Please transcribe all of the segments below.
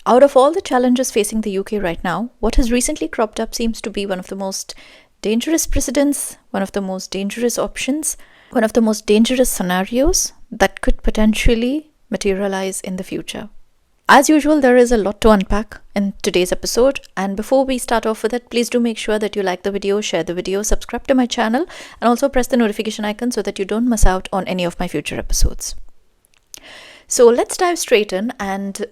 Out of all the challenges facing the UK right now, what has recently cropped up seems to be one of the most dangerous precedents, one of the most dangerous options, one of the most dangerous scenarios that could potentially materialize in the future. As usual, there is a lot to unpack in today's episode, and before we start off with it, please do make sure that you like the video, share the video, subscribe to my channel, and also press the notification icon so that you don't miss out on any of my future episodes. So let's dive straight in and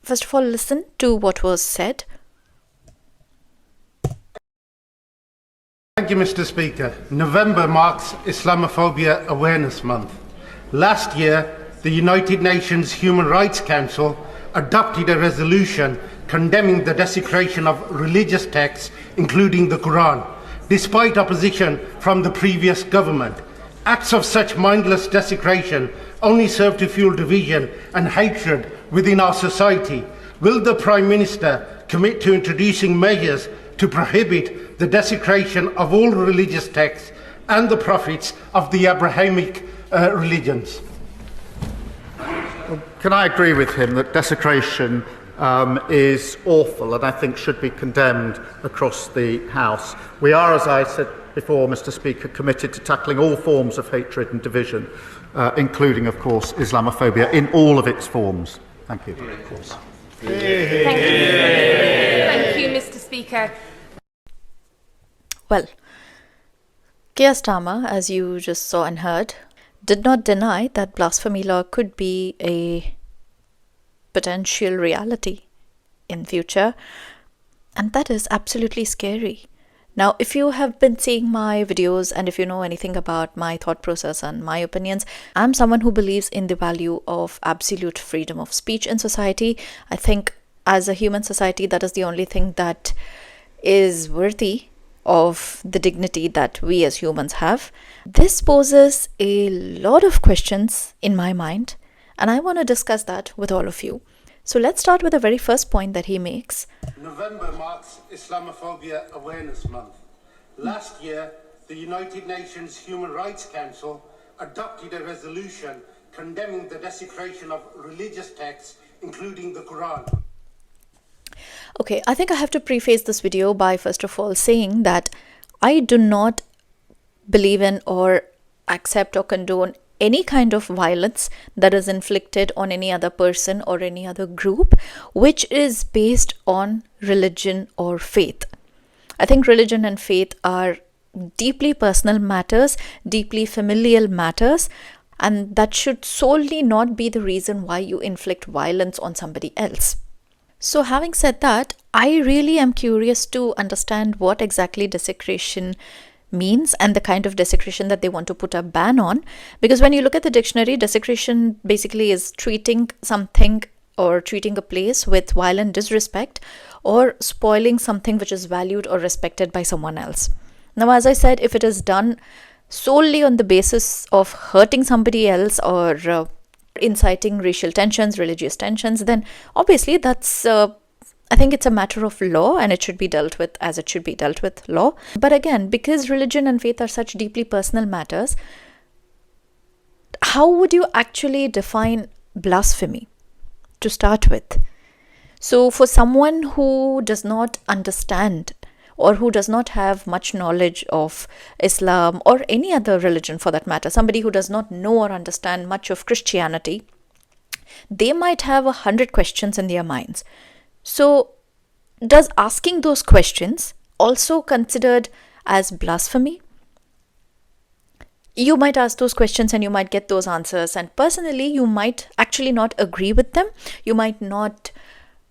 first of all listen to what was said. Thank you, Mr. Speaker. November marks Islamophobia Awareness Month. Last year, the United Nations Human Rights Council adopted a resolution condemning the desecration of religious texts, including the Quran, despite opposition from the previous government. Acts of such mindless desecration only serve to fuel division and hatred within our society. Will the Prime Minister commit to introducing measures to prohibit the desecration of all religious texts and the prophets of the Abrahamic religions? Can I agree with him that desecration is awful and I think should be condemned across the House? We are, as I said before, Mr. Speaker, committed to tackling all forms of hatred and division, including, of course, Islamophobia in all of its forms. Thank you. Thank you, Mr. Speaker. Well, Keir Starmer, as you just saw and heard, did not deny that blasphemy law could be a potential reality in future, and that is absolutely scary. Now, if you have been seeing my videos and if you know anything about my thought process and my opinions, I'm someone who believes in the value of absolute freedom of speech in society. I think as a human society, that is the only thing that is worthy of the dignity that we as humans have. This poses a lot of questions in my mind, and I want to discuss that with all of you. So let's start with the very first point that he makes. November marks Islamophobia Awareness Month. Last year, the United Nations Human Rights Council adopted a resolution condemning the desecration of religious texts, including the Quran. Okay, I think I have to preface this video by first of all saying that I do not believe in or accept or condone any kind of violence that is inflicted on any other person or any other group which is based on religion or faith. I think religion and faith are deeply personal matters, deeply familial matters, and that should solely not be the reason why you inflict violence on somebody else. So having said that, I really am curious to understand what exactly desecration means and the kind of desecration that they want to put a ban on, because when you look at the dictionary, desecration basically is treating something or treating a place with violent disrespect or spoiling something which is valued or respected by someone else. Now, as I said, if it is done solely on the basis of hurting somebody else or inciting racial tensions, religious tensions, then obviously that's I think it's a matter of law and it should be dealt with as it should be dealt with law. But again, because religion and faith are such deeply personal matters, how would you actually define blasphemy to start with? So for someone who does not understand or who does not have much knowledge of Islam or any other religion for that matter, somebody who does not know or understand much of Christianity, they might have 100 questions in their minds. So, does asking those questions also considered as blasphemy? You might ask those questions and you might get those answers, and personally you might actually not agree with them. You might not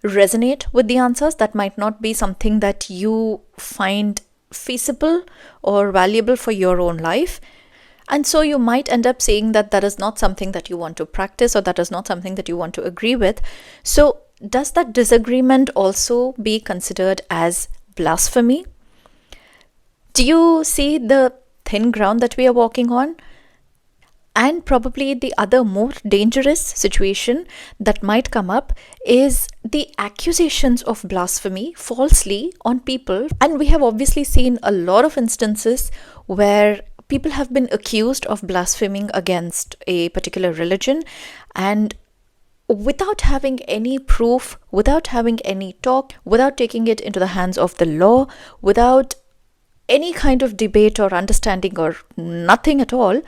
resonate with the answers. That might not be something that you find feasible or valuable for your own life. And so you might end up saying that that is not something that you want to practice or that is not something that you want to agree with. So does that disagreement also be considered as blasphemy? Do you see the thin ground that we are walking on? And probably the other more dangerous situation that might come up is the accusations of blasphemy falsely on people. And we have obviously seen a lot of instances where people have been accused of blaspheming against a particular religion, and without having any proof, without having any talk, without taking it into the hands of the law, without any kind of debate or understanding or nothing at all,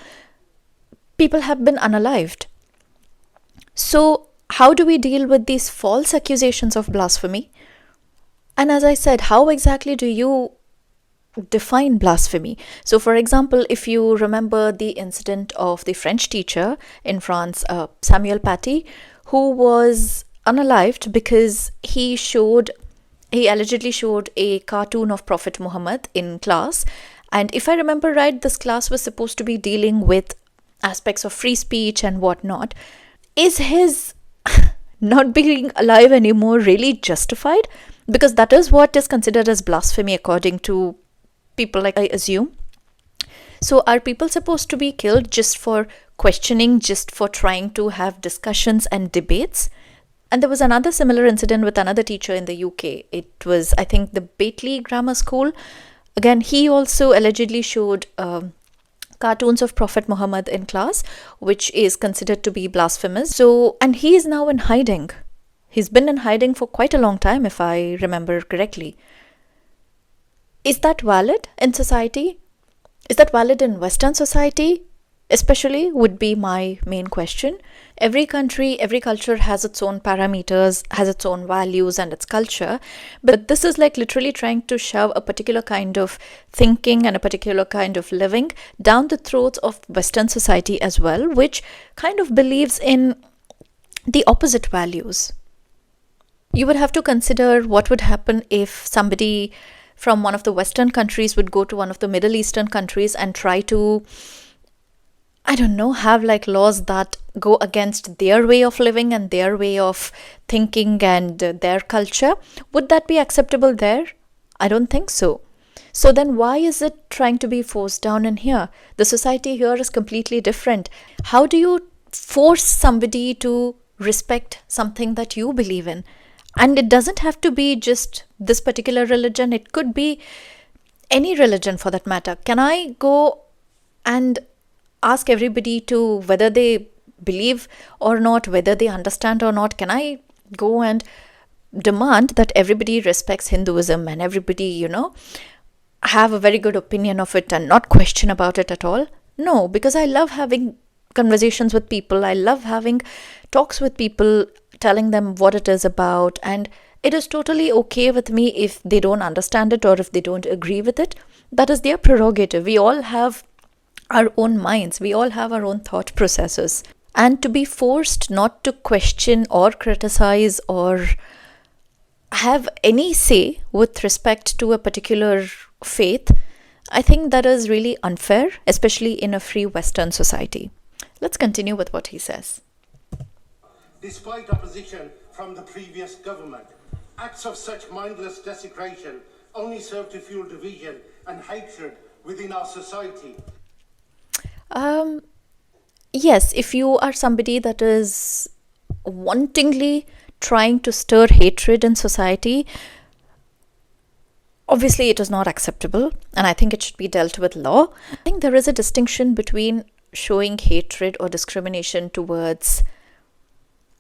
people have been unalived. So, how do we deal with these false accusations of blasphemy? And as I said, how exactly do you define blasphemy? So, for example, if you remember the incident of the French teacher in France, Samuel Paty, who was unalived because he allegedly showed a cartoon of Prophet Muhammad in class. And if I remember right, this class was supposed to be dealing with aspects of free speech and whatnot. Is his not being alive anymore really justified? Because that is what is considered as blasphemy according to people, like I assume. So are people supposed to be killed just for questioning, just for trying to have discussions and debates? And there was another similar incident with another teacher in the UK. It was, I think, the Batley Grammar School. Again, he also allegedly showed cartoons of Prophet Muhammad in class, which is considered to be blasphemous. So, and he is now in hiding. He's been in hiding for quite a long time, if I remember correctly. Is that valid in society? Is that valid in Western society? Especially would be my main question. Every country, every culture has its own parameters, has its own values and its culture. But this is like literally trying to shove a particular kind of thinking and a particular kind of living down the throats of Western society as well, which kind of believes in the opposite values. You would have to consider what would happen if somebody from one of the Western countries would go to one of the Middle Eastern countries and try to, I don't know, have like laws that go against their way of living and their way of thinking and their culture. Would that be acceptable there? I don't think so. So then why is it trying to be forced down in here? The society here is completely different. How do you force somebody to respect something that you believe in? And it doesn't have to be just this particular religion. It could be any religion for that matter. Can I go and ask everybody to whether they believe or not, whether they understand or not? Can I go and demand that everybody respects Hinduism and everybody, have a very good opinion of it and not question about it at all? No, because I love having conversations with people. I love having talks with people, telling them what it is about, and it is totally okay with me if they don't understand it or if they don't agree with it. That is their prerogative. We all have our own minds. We all have our own thought processes. And to be forced not to question or criticize or have any say with respect to a particular faith, I think that is really unfair, especially in a free Western society. Let's continue with what he says. Despite opposition from the previous government, acts of such mindless desecration only serve to fuel division and hatred within our society. Yes, if you are somebody that is wantingly trying to stir hatred in society, obviously it is not acceptable, and I think it should be dealt with law. I think there is a distinction between showing hatred or discrimination towards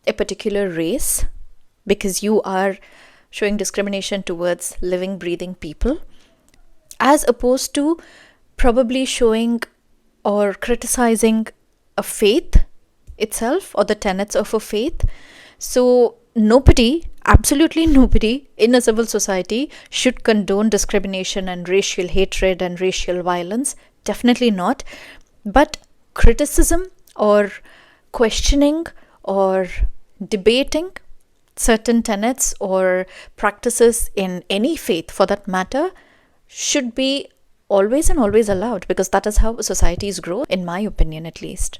a particular race, because you are showing discrimination towards living, breathing people, as opposed to probably showing or criticizing a faith itself or the tenets of a faith. So nobody, absolutely nobody in a civil society should condone discrimination and racial hatred and racial violence. Definitely not. But criticism or questioning or debating certain tenets or practices in any faith for that matter should be always and always allowed, because that is how societies grow, in my opinion at least.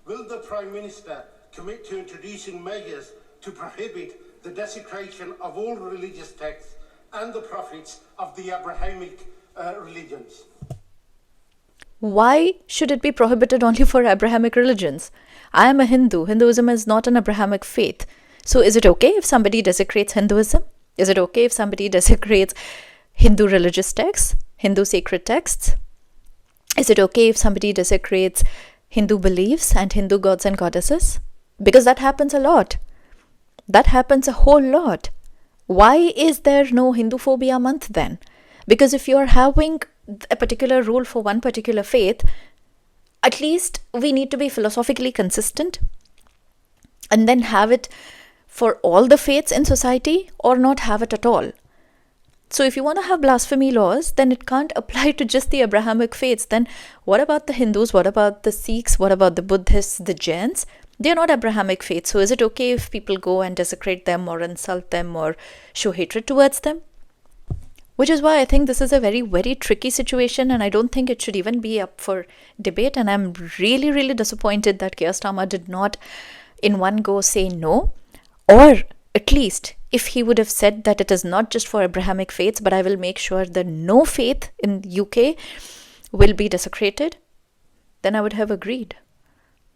Will the Prime Minister commit to introducing measures to prohibit the desecration of all religious texts and the prophets of the Abrahamic religions? Why should it be prohibited only for Abrahamic religions? I am a Hindu. Hinduism is not an Abrahamic faith. So is it okay if somebody desecrates Hinduism? Is it okay if somebody desecrates Hindu religious texts, Hindu sacred texts? Is it okay if somebody desecrates Hindu beliefs and Hindu gods and goddesses? Because that happens a lot. That happens a whole lot. Why is there no Hindu phobia month then? Because if you're having a particular rule for one particular faith, at least we need to be philosophically consistent and then have it for all the faiths in society or not have it at all. So if you want to have blasphemy laws, then it can't apply to just the Abrahamic faiths. Then what about the Hindus? What about the Sikhs? What about the Buddhists, the Jains? They're not Abrahamic faiths. So is it okay if people go and desecrate them or insult them or show hatred towards them? Which is why I think this is a very, very tricky situation, and I don't think it should even be up for debate. And I'm really, really disappointed that Keir Starmer did not in one go say no, or at least if he would have said that it is not just for Abrahamic faiths, but I will make sure that no faith in UK will be desecrated, then I would have agreed.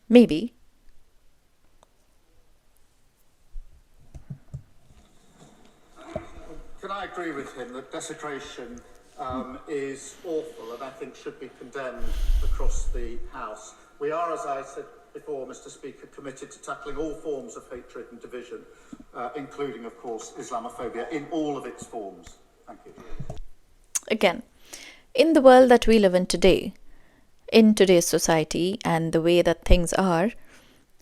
Maybe. Can I agree with him that desecration is awful and I think should be condemned across the House? We are, as I said before, Mr. Speaker, committed to tackling all forms of hatred and division, including, of course, Islamophobia in all of its forms. Thank you. Again, in the world that we live in today, in today's society and the way that things are,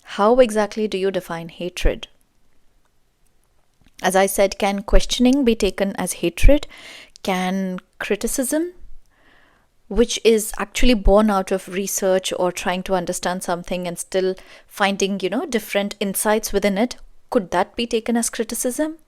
how exactly do you define hatred? As I said, can questioning be taken as hatred? Can criticism, which is actually born out of research or trying to understand something and still finding, different insights within it, could that be taken as criticism?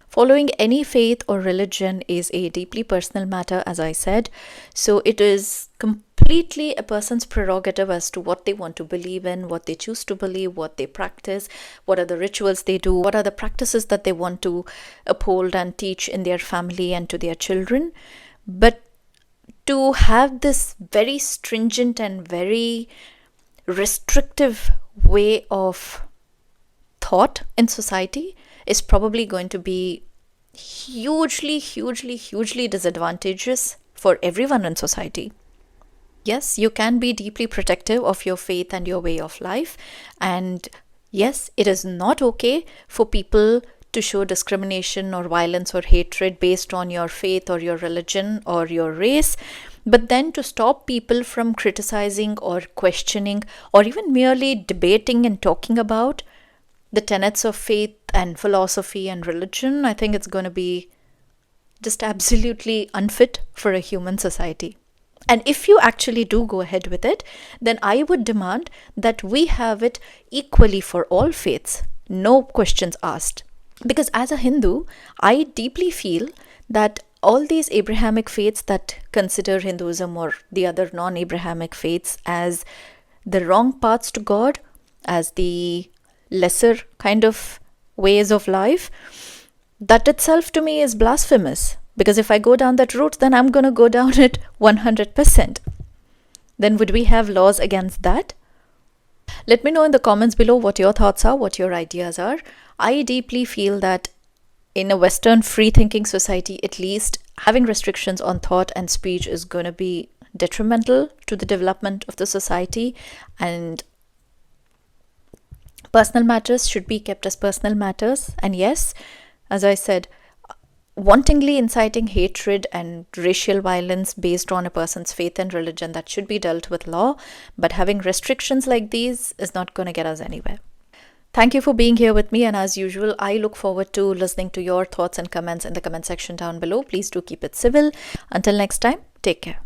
Following any faith or religion is a deeply personal matter, as I said. So it is completely a person's prerogative as to what they want to believe in, what they choose to believe, what they practice, what are the rituals they do, what are the practices that they want to uphold and teach in their family and to their children. But to have this very stringent and very restrictive way of thought in society is probably going to be hugely, hugely, hugely disadvantageous for everyone in society. Yes, you can be deeply protective of your faith and your way of life. And yes, it is not okay for people to show discrimination or violence or hatred based on your faith or your religion or your race. But then to stop people from criticizing or questioning or even merely debating and talking about the tenets of faith and philosophy and religion, I think it's going to be just absolutely unfit for a human society. And if you actually do go ahead with it, then I would demand that we have it equally for all faiths, no questions asked. Because as a Hindu, I deeply feel that all these Abrahamic faiths that consider Hinduism or the other non-Abrahamic faiths as the wrong paths to God, as the lesser kind of ways of life, that itself to me is blasphemous. Because if I go down that route, then I'm going to go down it 100%. Then would we have laws against that? Let me know in the comments below what your thoughts are, what your ideas are. I deeply feel that in a Western free-thinking society, at least, having restrictions on thought and speech is going to be detrimental to the development of the society, and personal matters should be kept as personal matters. And yes, as I said, wantonly inciting hatred and racial violence based on a person's faith and religion, that should be dealt with law. But having restrictions like these is not going to get us anywhere. Thank you for being here with me, and as usual, I look forward to listening to your thoughts and comments in the comment section down below. Please do keep it civil. Until next time, take care.